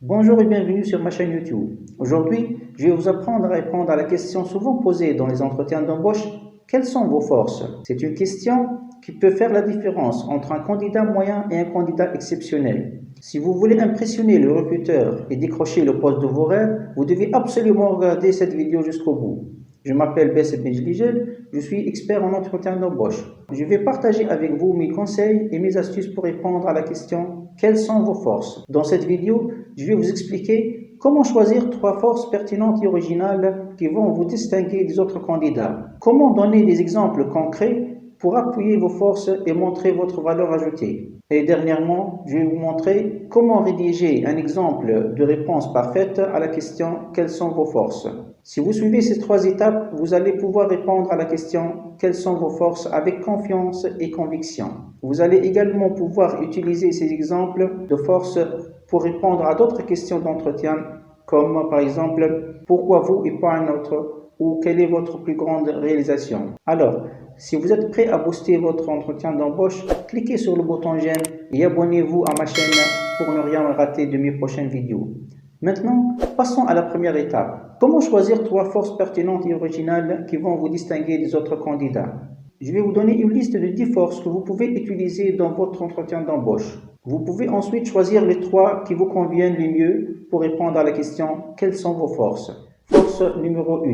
Bonjour et bienvenue sur ma chaîne YouTube. Aujourd'hui, je vais vous apprendre à répondre à la question souvent posée dans les entretiens d'embauche. Quelles sont vos forces? C'est une question qui peut faire la différence entre un candidat moyen et un candidat exceptionnel. Si vous voulez impressionner le recruteur et décrocher le poste de vos rêves, vous devez absolument regarder cette vidéo jusqu'au bout. Je m'appelle Bessel Benjligel, je suis expert en entretien d'embauche. Je vais partager avec vous mes conseils et mes astuces pour répondre à la question « Quelles sont vos forces ?» Dans cette vidéo, je vais vous expliquer comment choisir 3 forces pertinentes et originales qui vont vous distinguer des autres candidats. Comment donner des exemples concrets pour appuyer vos forces et montrer votre valeur ajoutée. Et dernièrement, je vais vous montrer comment rédiger un exemple de réponse parfaite à la question « Quelles sont vos forces ?» Si vous suivez ces 3 étapes, vous allez pouvoir répondre à la question « Quelles sont vos forces ?» avec confiance et conviction. Vous allez également pouvoir utiliser ces exemples de forces pour répondre à d'autres questions d'entretien, comme par exemple « Pourquoi vous et pas un autre ?» ou « Quelle est votre plus grande réalisation ?» Alors, si vous êtes prêt à booster votre entretien d'embauche, cliquez sur le bouton j'aime et abonnez-vous à ma chaîne pour ne rien rater de mes prochaines vidéos. Maintenant, passons à la première étape. Comment choisir 3 forces pertinentes et originales qui vont vous distinguer des autres candidats? Je vais vous donner une liste de 10 forces que vous pouvez utiliser dans votre entretien d'embauche. Vous pouvez ensuite choisir les 3 qui vous conviennent le mieux pour répondre à la question « Quelles sont vos forces ?» Force numéro 1.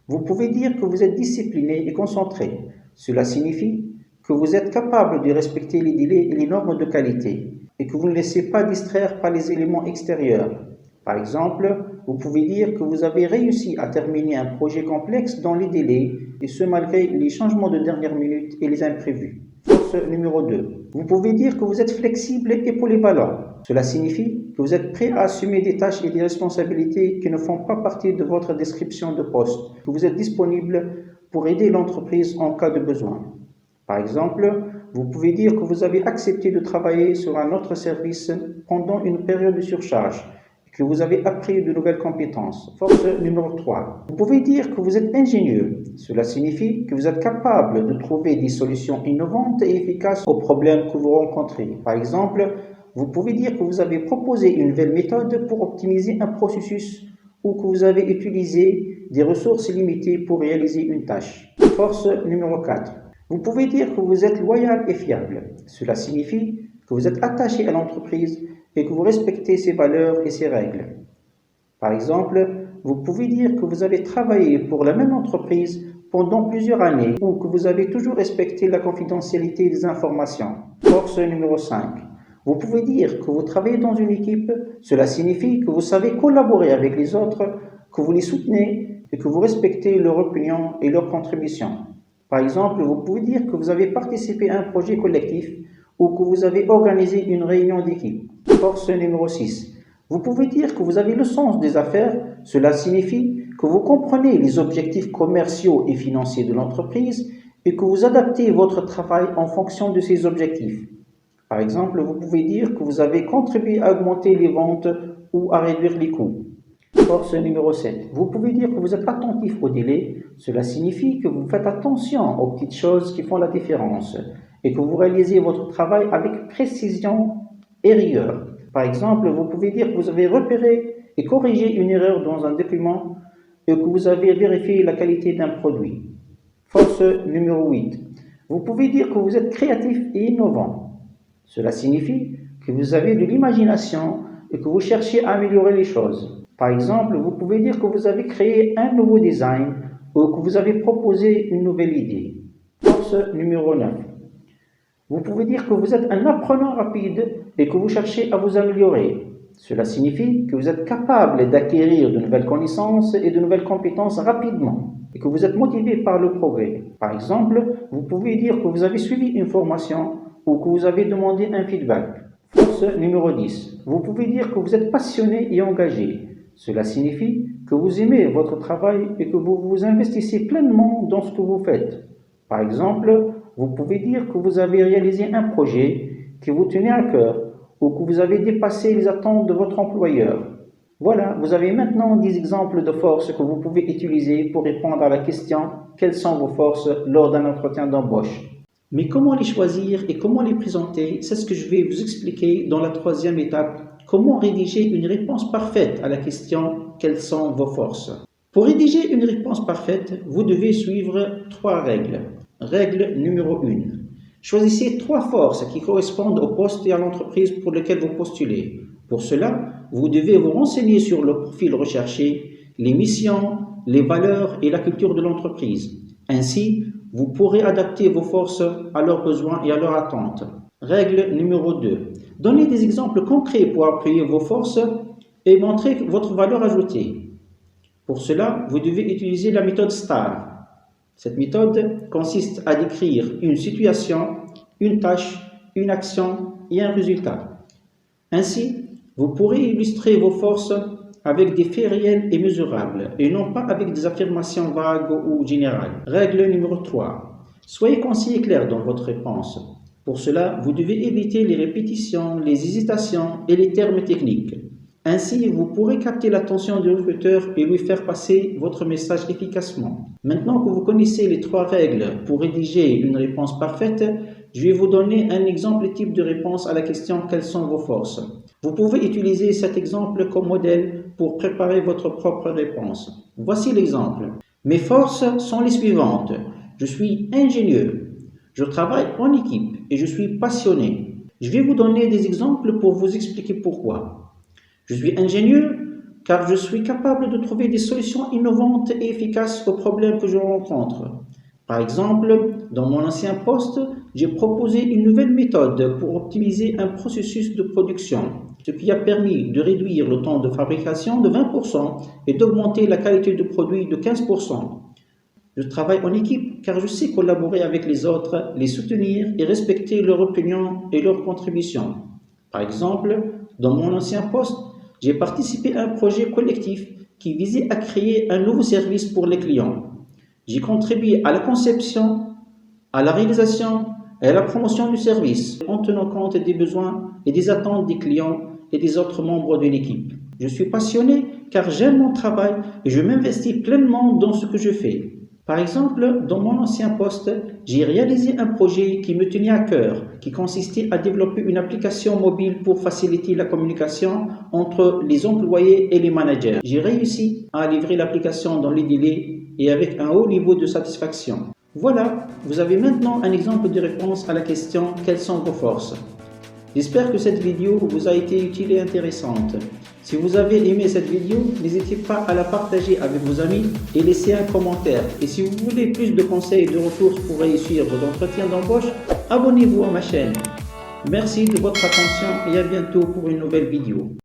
Vous pouvez dire que vous êtes discipliné et concentré. Cela signifie que vous êtes capable de respecter les délais et les normes de qualité et que vous ne laissez pas distraire par les éléments extérieurs. Par exemple, vous pouvez dire que vous avez réussi à terminer un projet complexe dans les délais et ce malgré les changements de dernière minute et les imprévus. Force numéro 2. Vous pouvez dire que vous êtes flexible et polyvalent. Cela signifie que vous êtes prêt à assumer des tâches et des responsabilités qui ne font pas partie de votre description de poste, que vous êtes disponible pour aider l'entreprise en cas de besoin. Par exemple, vous pouvez dire que vous avez accepté de travailler sur un autre service pendant une période de surcharge, que vous avez appris de nouvelles compétences. Force numéro 3. Vous pouvez dire que vous êtes ingénieux. Cela signifie que vous êtes capable de trouver des solutions innovantes et efficaces aux problèmes que vous rencontrez. Par exemple, vous pouvez dire que vous avez proposé une nouvelle méthode pour optimiser un processus ou que vous avez utilisé des ressources limitées pour réaliser une tâche. Force numéro 4. Vous pouvez dire que vous êtes loyal et fiable. Cela signifie que vous êtes attaché à l'entreprise et que vous respectez ses valeurs et ses règles. Par exemple, vous pouvez dire que vous avez travaillé pour la même entreprise pendant plusieurs années ou que vous avez toujours respecté la confidentialité des informations. Force numéro 5. Vous pouvez dire que vous travaillez dans une équipe, cela signifie que vous savez collaborer avec les autres, que vous les soutenez et que vous respectez leurs opinions et leurs contributions. Par exemple, vous pouvez dire que vous avez participé à un projet collectif ou que vous avez organisé une réunion d'équipe. Force numéro 6. Vous pouvez dire que vous avez le sens des affaires, cela signifie que vous comprenez les objectifs commerciaux et financiers de l'entreprise et que vous adaptez votre travail en fonction de ces objectifs. Par exemple, vous pouvez dire que vous avez contribué à augmenter les ventes ou à réduire les coûts. Force numéro 7. Vous pouvez dire que vous êtes attentif au délai, cela signifie que vous faites attention aux petites choses qui font la différence et que vous réalisez votre travail avec précision et rigueur. Par exemple, vous pouvez dire que vous avez repéré et corrigé une erreur dans un document et que vous avez vérifié la qualité d'un produit. Force numéro 8. Vous pouvez dire que vous êtes créatif et innovant. Cela signifie que vous avez de l'imagination et que vous cherchez à améliorer les choses. Par exemple, vous pouvez dire que vous avez créé un nouveau design ou que vous avez proposé une nouvelle idée. Force numéro 9. Vous pouvez dire que vous êtes un apprenant rapide et que vous cherchez à vous améliorer. Cela signifie que vous êtes capable d'acquérir de nouvelles connaissances et de nouvelles compétences rapidement et que vous êtes motivé par le progrès. Par exemple, vous pouvez dire que vous avez suivi une formation ou que vous avez demandé un feedback. Force numéro 10. Vous pouvez dire que vous êtes passionné et engagé. Cela signifie que vous aimez votre travail et que vous vous investissez pleinement dans ce que vous faites. Par exemple, vous pouvez dire que vous avez réalisé un projet qui vous tenait à cœur ou que vous avez dépassé les attentes de votre employeur. Voilà, vous avez maintenant 10 exemples de forces que vous pouvez utiliser pour répondre à la question « Quelles sont vos forces ?» lors d'un entretien d'embauche. Mais comment les choisir et comment les présenter, c'est ce que je vais vous expliquer dans la 3e étape. Comment rédiger une réponse parfaite à la question « Quelles sont vos forces ?» Pour rédiger une réponse parfaite, vous devez suivre 3 règles. Règle numéro 1. Choisissez 3 forces qui correspondent au poste et à l'entreprise pour lequel vous postulez. Pour cela, vous devez vous renseigner sur le profil recherché, les missions, les valeurs et la culture de l'entreprise. Ainsi, vous pourrez adapter vos forces à leurs besoins et à leurs attentes. Règle numéro 2. Donnez des exemples concrets pour appuyer vos forces et montrer votre valeur ajoutée. Pour cela, vous devez utiliser la méthode STAR. Cette méthode consiste à décrire une situation, une tâche, une action et un résultat. Ainsi, vous pourrez illustrer vos forces avec des faits réels et mesurables, et non pas avec des affirmations vagues ou générales. Règle numéro 3. Soyez concis et clair dans votre réponse. Pour cela, vous devez éviter les répétitions, les hésitations et les termes techniques. Ainsi, vous pourrez capter l'attention du recruteur et lui faire passer votre message efficacement. Maintenant que vous connaissez les 3 règles pour rédiger une réponse parfaite, je vais vous donner un exemple type de réponse à la question « Quelles sont vos forces ?» Vous pouvez utiliser cet exemple comme modèle pour préparer votre propre réponse. Voici l'exemple. Mes forces sont les suivantes. Je suis ingénieux. Je travaille en équipe et je suis passionné. Je vais vous donner des exemples pour vous expliquer pourquoi. Je suis ingénieux car je suis capable de trouver des solutions innovantes et efficaces aux problèmes que je rencontre. Par exemple, dans mon ancien poste, j'ai proposé une nouvelle méthode pour optimiser un processus de production, ce qui a permis de réduire le temps de fabrication de 20% et d'augmenter la qualité du produit de 15%. Je travaille en équipe car je sais collaborer avec les autres, les soutenir et respecter leurs opinions et leurs contributions. Par exemple, dans mon ancien poste, j'ai participé à un projet collectif qui visait à créer un nouveau service pour les clients. J'ai contribué à la conception, à la réalisation et à la promotion du service en tenant compte des besoins et des attentes des clients et des autres membres de l'équipe. Je suis passionné car j'aime mon travail et je m'investis pleinement dans ce que je fais. Par exemple, dans mon ancien poste, j'ai réalisé un projet qui me tenait à cœur, qui consistait à développer une application mobile pour faciliter la communication entre les employés et les managers. J'ai réussi à livrer l'application dans les délais et avec un haut niveau de satisfaction. Voilà, vous avez maintenant un exemple de réponse à la question « Quelles sont vos forces ?» J'espère que cette vidéo vous a été utile et intéressante. Si vous avez aimé cette vidéo, n'hésitez pas à la partager avec vos amis et laisser un commentaire. Et si vous voulez plus de conseils et de ressources pour réussir vos entretiens d'embauche, abonnez-vous à ma chaîne. Merci de votre attention et à bientôt pour une nouvelle vidéo.